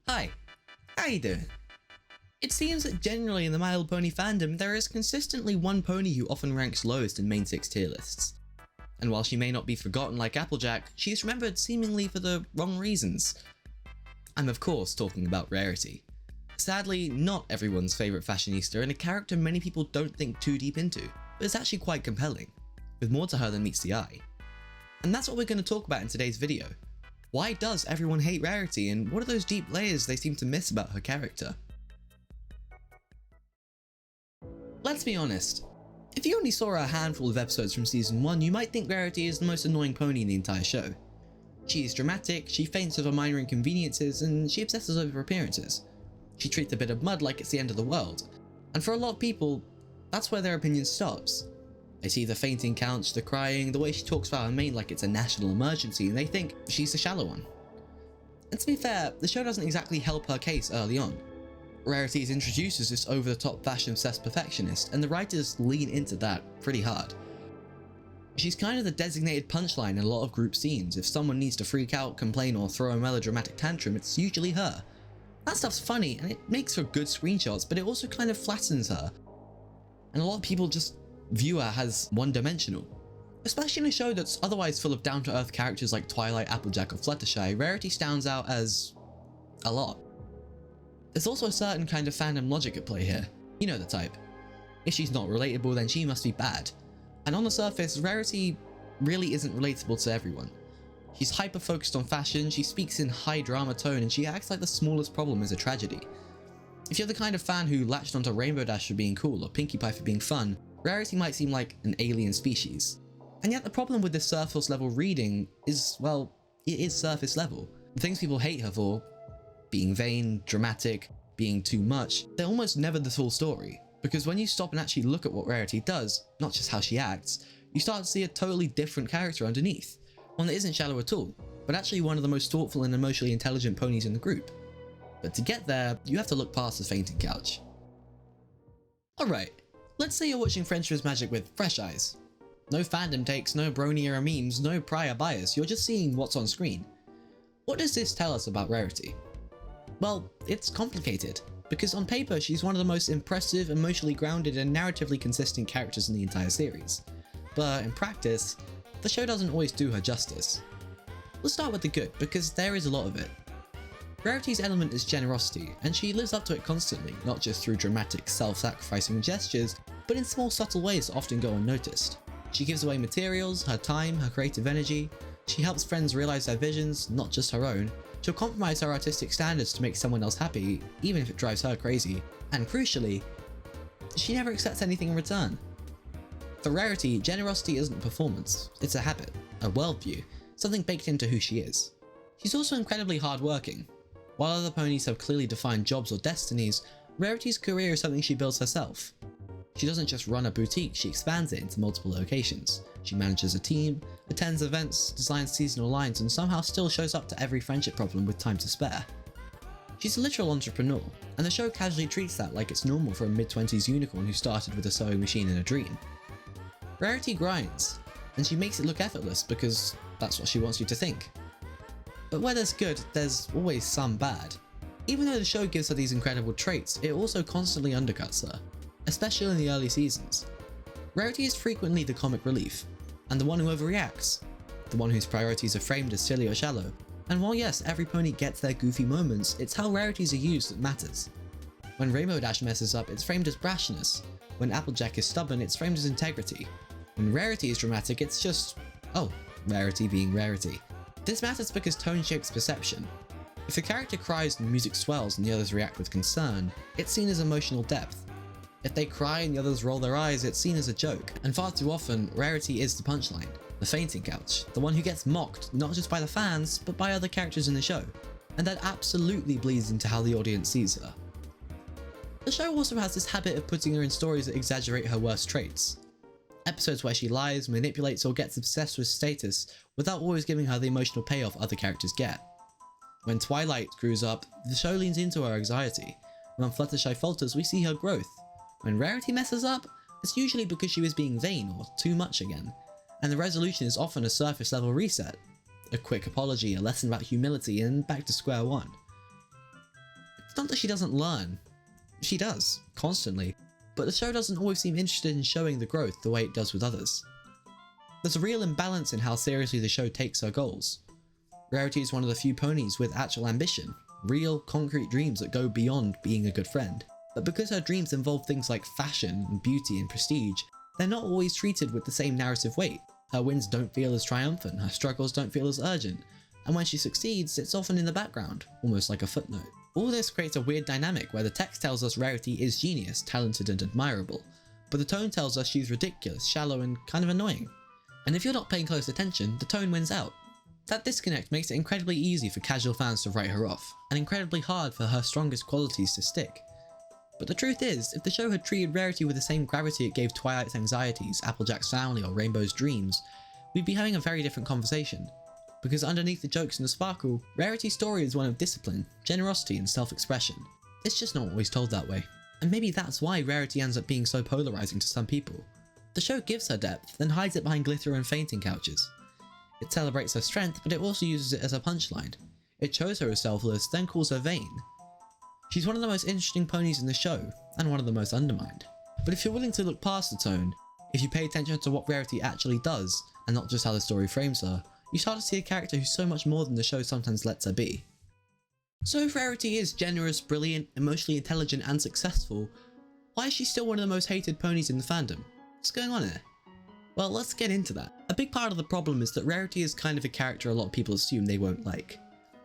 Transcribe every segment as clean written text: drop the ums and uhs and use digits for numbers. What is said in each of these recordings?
Hi, how you doing? It seems that generally in the My Little Pony fandom, there is consistently one pony who often ranks lowest in main 6 tier lists. And while she may not be forgotten like Applejack, she is remembered seemingly for the wrong reasons. I'm of course talking about Rarity. Sadly, not everyone's favourite fashionista and a character many people don't think too deep into, but it's actually quite compelling, with more to her than meets the eye. And that's what we're going to talk about in today's video. Why does everyone hate Rarity, and what are those deep layers they seem to miss about her character? Let's be honest, if you only saw a handful of episodes from season 1, you might think Rarity is the most annoying pony in the entire show. She is dramatic, she faints over minor inconveniences, and she obsesses over appearances. She treats a bit of mud like it's the end of the world, and for a lot of people, that's where their opinion stops. They see the fainting couch, the crying, the way she talks about her mane like it's a national emergency, and they think she's the shallow one. And to be fair, the show doesn't exactly help her case early on. Rarity is introduced as this over-the-top fashion-obsessed perfectionist, and the writers lean into that pretty hard. She's kind of the designated punchline in a lot of group scenes. If someone needs to freak out, complain, or throw a melodramatic tantrum, it's usually her. That stuff's funny, and it makes for good screenshots, but it also kind of flattens her. And a lot of people just view her as one-dimensional. Especially in a show that's otherwise full of down-to-earth characters like Twilight, Applejack, or Fluttershy, Rarity stands out as a lot. There's also a certain kind of fandom logic at play here. You know the type. If she's not relatable, then she must be bad. And on the surface, Rarity really isn't relatable to everyone. She's hyper-focused on fashion, she speaks in high drama tone, and she acts like the smallest problem is a tragedy. If you're the kind of fan who latched onto Rainbow Dash for being cool or Pinkie Pie for being fun, Rarity might seem like an alien species. And yet the problem with this surface level reading is, well, it is surface level. The things people hate her for, being vain, dramatic, being too much, they're almost never the full story. Because when you stop and actually look at what Rarity does, not just how she acts, you start to see a totally different character underneath. One that isn't shallow at all, but actually one of the most thoughtful and emotionally intelligent ponies in the group. But to get there, you have to look past the fainting couch. Alright, let's say you're watching Friendship's Magic with fresh eyes. No fandom takes, no brony era memes, no prior bias, you're just seeing what's on screen. What does this tell us about Rarity? Well, it's complicated, because on paper she's one of the most impressive, emotionally grounded and narratively consistent characters in the entire series. But in practice, the show doesn't always do her justice. Let's start with the good, because there is a lot of it. Rarity's element is generosity, and she lives up to it constantly, not just through dramatic, self-sacrificing gestures, but in small subtle ways that often go unnoticed. She gives away materials, her time, her creative energy. She helps friends realize their visions, not just her own. She'll compromise her artistic standards to make someone else happy, even if it drives her crazy. And crucially, she never accepts anything in return. For Rarity, generosity isn't performance, it's a habit, a worldview, something baked into who she is. She's also incredibly hardworking. While other ponies have clearly defined jobs or destinies, Rarity's career is something she builds herself. She doesn't just run a boutique, she expands it into multiple locations. She manages a team, attends events, designs seasonal lines, and somehow still shows up to every friendship problem with time to spare. She's a literal entrepreneur, and the show casually treats that like it's normal for a mid-20s unicorn who started with a sewing machine and a dream. Rarity grinds, and she makes it look effortless because that's what she wants you to think. But where there's good, there's always some bad. Even though the show gives her these incredible traits, it also constantly undercuts her, especially in the early seasons. Rarity is frequently the comic relief, and the one who overreacts, the one whose priorities are framed as silly or shallow. And while yes, every pony gets their goofy moments, it's how rarities are used that matters. When Rainbow Dash messes up, it's framed as brashness. When Applejack is stubborn, it's framed as integrity. When Rarity is dramatic, it's just, oh, Rarity being Rarity. This matters because tone shapes perception. If a character cries and the music swells and the others react with concern, it's seen as emotional depth. If they cry and the others roll their eyes, it's seen as a joke. And far too often, Rarity is the punchline, the fainting couch, the one who gets mocked not just by the fans, but by other characters in the show. And that absolutely bleeds into how the audience sees her. The show also has this habit of putting her in stories that exaggerate her worst traits. Episodes where she lies, manipulates, or gets obsessed with status without always giving her the emotional payoff other characters get. When Twilight screws up, the show leans into her anxiety. When Fluttershy falters, we see her growth. When Rarity messes up, it's usually because she was being vain or too much again, and the resolution is often a surface level reset. A quick apology, a lesson about humility, and back to square one. It's not that she doesn't learn. She does, constantly, but the show doesn't always seem interested in showing the growth the way it does with others. There's a real imbalance in how seriously the show takes her goals. Rarity is one of the few ponies with actual ambition, real, concrete dreams that go beyond being a good friend. But because her dreams involve things like fashion and beauty and prestige, they're not always treated with the same narrative weight. Her wins don't feel as triumphant, her struggles don't feel as urgent, and when she succeeds, it's often in the background, almost like a footnote. All this creates a weird dynamic where the text tells us Rarity is genius, talented and admirable, but the tone tells us she's ridiculous, shallow and kind of annoying. And if you're not paying close attention, the tone wins out. That disconnect makes it incredibly easy for casual fans to write her off, and incredibly hard for her strongest qualities to stick. But the truth is, if the show had treated Rarity with the same gravity it gave Twilight's anxieties, Applejack's family or Rainbow's dreams, we'd be having a very different conversation. Because underneath the jokes and the sparkle, Rarity's story is one of discipline, generosity and self-expression. It's just not always told that way. And maybe that's why Rarity ends up being so polarizing to some people. The show gives her depth, then hides it behind glitter and fainting couches. It celebrates her strength, but it also uses it as a punchline. It shows her as selfless, then calls her vain. She's one of the most interesting ponies in the show, and one of the most undermined. But if you're willing to look past the tone, if you pay attention to what Rarity actually does, and not just how the story frames her, you start to see a character who's so much more than the show sometimes lets her be. So if Rarity is generous, brilliant, emotionally intelligent and successful, why is she still one of the most hated ponies in the fandom? What's going on here? Well, let's get into that. A big part of the problem is that Rarity is kind of a character a lot of people assume they won't like.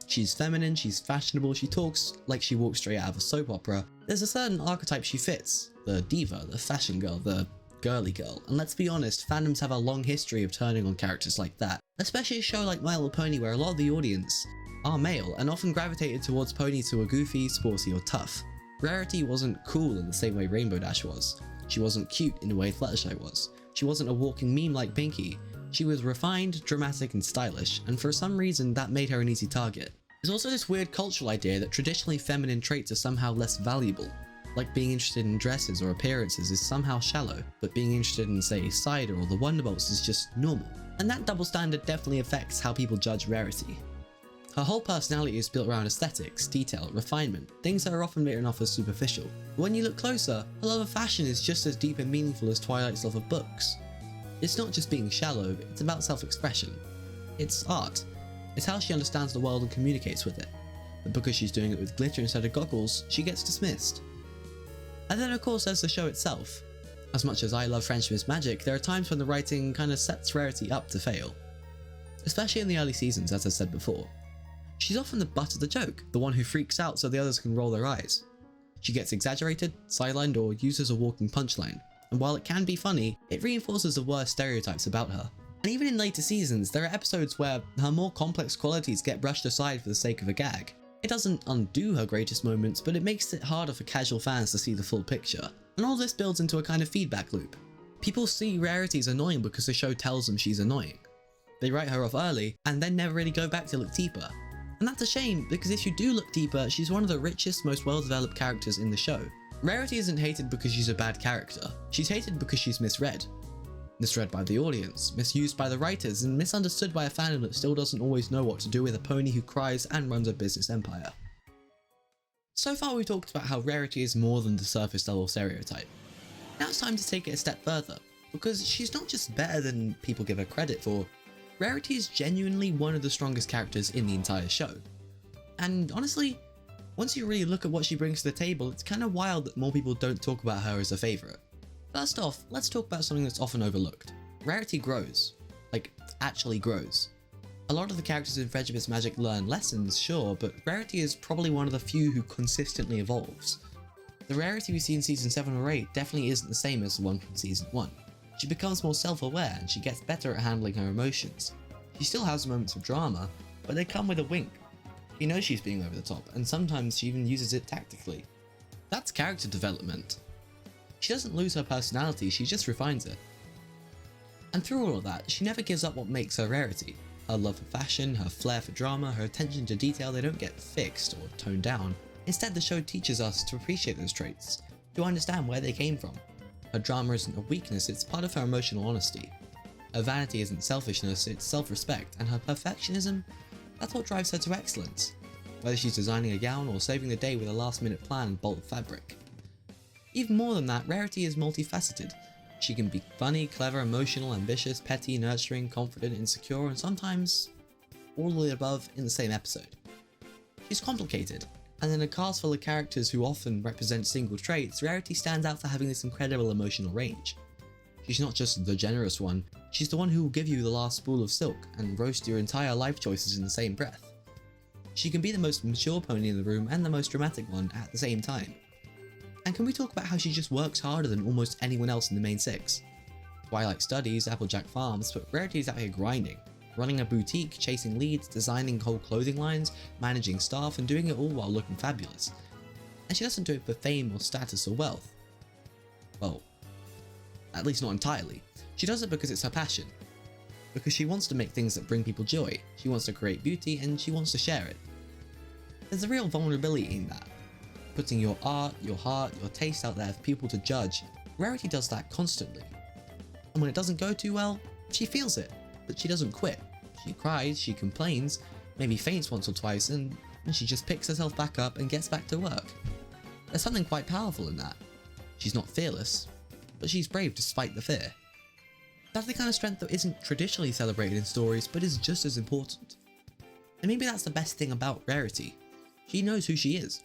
She's feminine, she's fashionable, she talks like she walks straight out of a soap opera. There's a certain archetype she fits. The diva, the fashion girl, the girly girl. And let's be honest, fandoms have a long history of turning on characters like that. Especially a show like My Little Pony where a lot of the audience are male and often gravitated towards ponies who are goofy, sporty or tough. Rarity wasn't cool in the same way Rainbow Dash was. She wasn't cute in the way Fluttershy was. She wasn't a walking meme like Pinkie. She was refined, dramatic and stylish, and for some reason that made her an easy target. There's also this weird cultural idea that traditionally feminine traits are somehow less valuable. Like being interested in dresses or appearances is somehow shallow, but being interested in, say, cider or the Wonderbolts is just normal. And that double standard definitely affects how people judge Rarity. Her whole personality is built around aesthetics, detail, refinement, things that are often written off as superficial. But when you look closer, her love of fashion is just as deep and meaningful as Twilight's love of books. It's not just being shallow, it's about self-expression. It's art. It's how she understands the world and communicates with it. But because she's doing it with glitter instead of goggles, she gets dismissed. And then of course there's the show itself. As much as I love Friendship is Magic, there are times when the writing kinda sets Rarity up to fail. Especially in the early seasons, as I said before. She's often the butt of the joke, the one who freaks out so the others can roll their eyes. She gets exaggerated, sidelined, or used as a walking punchline, and while it can be funny, it reinforces the worst stereotypes about her. And even in later seasons, there are episodes where her more complex qualities get brushed aside for the sake of a gag. It doesn't undo her greatest moments, but it makes it harder for casual fans to see the full picture. And all this builds into a kind of feedback loop. People see Rarity as annoying because the show tells them she's annoying. They write her off early, and then never really go back to look deeper. And that's a shame, because if you do look deeper, she's one of the richest, most well-developed characters in the show. Rarity isn't hated because she's a bad character. She's hated because she's misread. Misread by the audience, misused by the writers, and misunderstood by a fandom that still doesn't always know what to do with a pony who cries and runs a business empire. So far we've talked about how Rarity is more than the surface level stereotype. Now it's time to take it a step further, because she's not just better than people give her credit for. Rarity is genuinely one of the strongest characters in the entire show. And honestly, once you really look at what she brings to the table, it's kind of wild that more people don't talk about her as a favourite. First off, let's talk about something that's often overlooked. Rarity grows. Like, actually grows. A lot of the characters in Friendship is Magic learn lessons, sure, but Rarity is probably one of the few who consistently evolves. The Rarity we see in season 7 or 8 definitely isn't the same as the one from season 1. She becomes more self-aware and she gets better at handling her emotions. She still has moments of drama, but they come with a wink. You know she's being over the top, and sometimes she even uses it tactically. That's character development. She doesn't lose her personality, she just refines it. And through all of that, she never gives up what makes her Rarity. Her love for fashion, her flair for drama, her attention to detail, they don't get fixed or toned down. Instead, the show teaches us to appreciate those traits, to understand where they came from. Her drama isn't a weakness, it's part of her emotional honesty. Her vanity isn't selfishness, it's self-respect, and her perfectionism, that's what drives her to excellence. whether she's designing a gown or saving the day with a last-minute plan and bolt of fabric. Even more than that, Rarity is multifaceted. She can be funny, clever, emotional, ambitious, petty, nurturing, confident, insecure, and sometimes all of the above in the same episode. She's complicated, and in a cast full of characters who often represent single traits, Rarity stands out for having this incredible emotional range. She's not just the generous one, she's the one who will give you the last spool of silk and roast your entire life choices in the same breath. She can be the most mature pony in the room and the most dramatic one at the same time. And can we talk about how she just works harder than almost anyone else in the main six? Twilight studies, Applejack farms, but Rarity's out here grinding, running a boutique, chasing leads, designing whole clothing lines, managing staff, and doing it all while looking fabulous. And she doesn't do it for fame or status or wealth. Well, at least not entirely. She does it because it's her passion. Because she wants to make things that bring people joy, she wants to create beauty, and she wants to share it. There's a real vulnerability in that. Putting your art, your heart, your taste out there for people to judge. Rarity does that constantly. And when it doesn't go too well, she feels it, but she doesn't quit. She cries, she complains, maybe faints once or twice, and she just picks herself back up and gets back to work. There's something quite powerful in that. She's not fearless, but she's brave despite the fear. That's the kind of strength that isn't traditionally celebrated in stories, but is just as important. And maybe that's the best thing about Rarity. She knows who she is.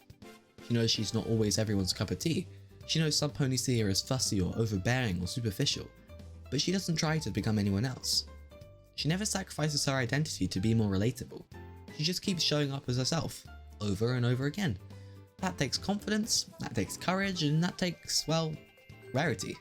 She knows she's not always everyone's cup of tea. She knows some ponies see her as fussy or overbearing or superficial, but she doesn't try to become anyone else. She never sacrifices her identity to be more relatable. She just keeps showing up as herself, over and over again. That takes confidence, that takes courage, and that takes, well, Rarity.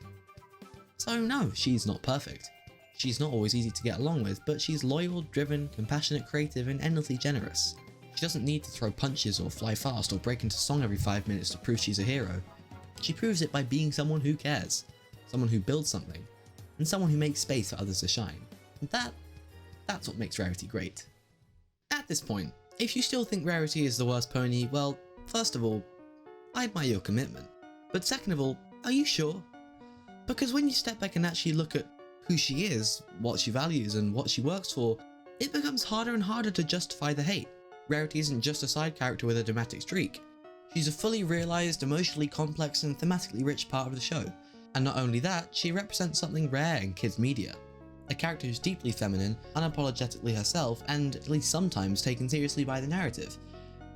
So no, she's not perfect. She's not always easy to get along with, but she's loyal, driven, compassionate, creative, and endlessly generous. She doesn't need to throw punches or fly fast or break into song every 5 minutes to prove she's a hero. She proves it by being someone who cares, someone who builds something, and someone who makes space for others to shine. And that's what makes Rarity great. At this point, if you still think Rarity is the worst pony, well, first of all, I admire your commitment. But second of all, are you sure? Because when you step back and actually look at who she is, what she values, and what she works for, it becomes harder and harder to justify the hate. Rarity isn't just a side character with a dramatic streak. She's a fully realised, emotionally complex, and thematically rich part of the show. And not only that, she represents something rare in kids media. A character who's deeply feminine, unapologetically herself, and at least sometimes taken seriously by the narrative.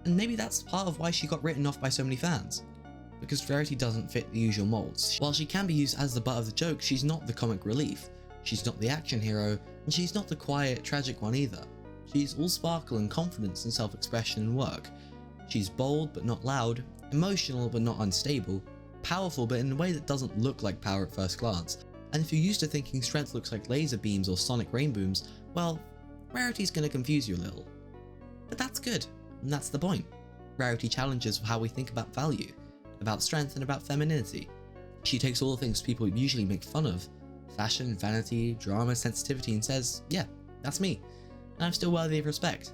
And maybe that's part of why she got written off by so many fans. Because Rarity doesn't fit the usual molds. While she can be used as the butt of the joke, she's not the comic relief. She's not the action hero, and she's not the quiet, tragic one either. She's all sparkle and confidence and self-expression and work. She's bold but not loud, emotional but not unstable, powerful but in a way that doesn't look like power at first glance. And if you're used to thinking strength looks like laser beams or sonic rainbooms, well, Rarity's gonna confuse you a little. But that's good, and that's the point. Rarity challenges how we think about value, about strength, and about femininity. She takes all the things people usually make fun of, fashion, vanity, drama, sensitivity, and says, yeah, that's me, and I'm still worthy of respect.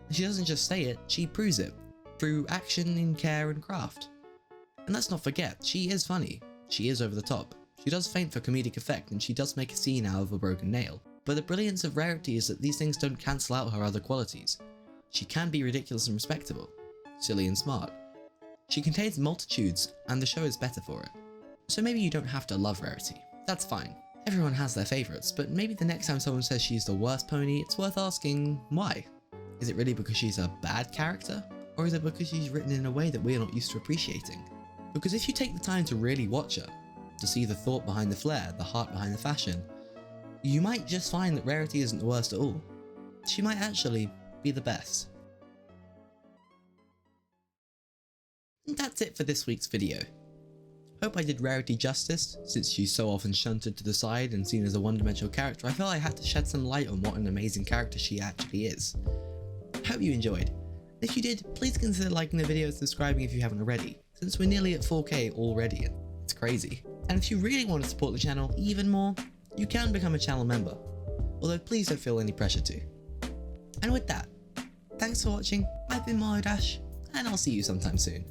And she doesn't just say it, she proves it, through action and care and craft. And let's not forget, she is funny, she is over the top, she does faint for comedic effect, and she does make a scene out of a broken nail. But the brilliance of Rarity is that these things don't cancel out her other qualities. She can be ridiculous and respectable, silly and smart. She contains multitudes, and the show is better for it. So maybe you don't have to love Rarity. That's fine. Everyone has their favourites, but maybe the next time someone says she's the worst pony, it's worth asking why. Is it really because she's a bad character? Or is it because she's written in a way that we're not used to appreciating? Because if you take the time to really watch her, to see the thought behind the flair, the heart behind the fashion, you might just find that Rarity isn't the worst at all. She might actually be the best. And that's it for this week's video. Hope I did Rarity justice. Since she's so often shunted to the side and seen as a one-dimensional character, I felt I had to shed some light on what an amazing character she actually is. Hope you enjoyed. If you did, please consider liking the video and subscribing if you haven't already, since we're nearly at 4K already. It's crazy. And if you really want to support the channel even more, you can become a channel member, although please don't feel any pressure to. And with that, thanks for watching, I've been Mario Dash, and I'll see you sometime soon.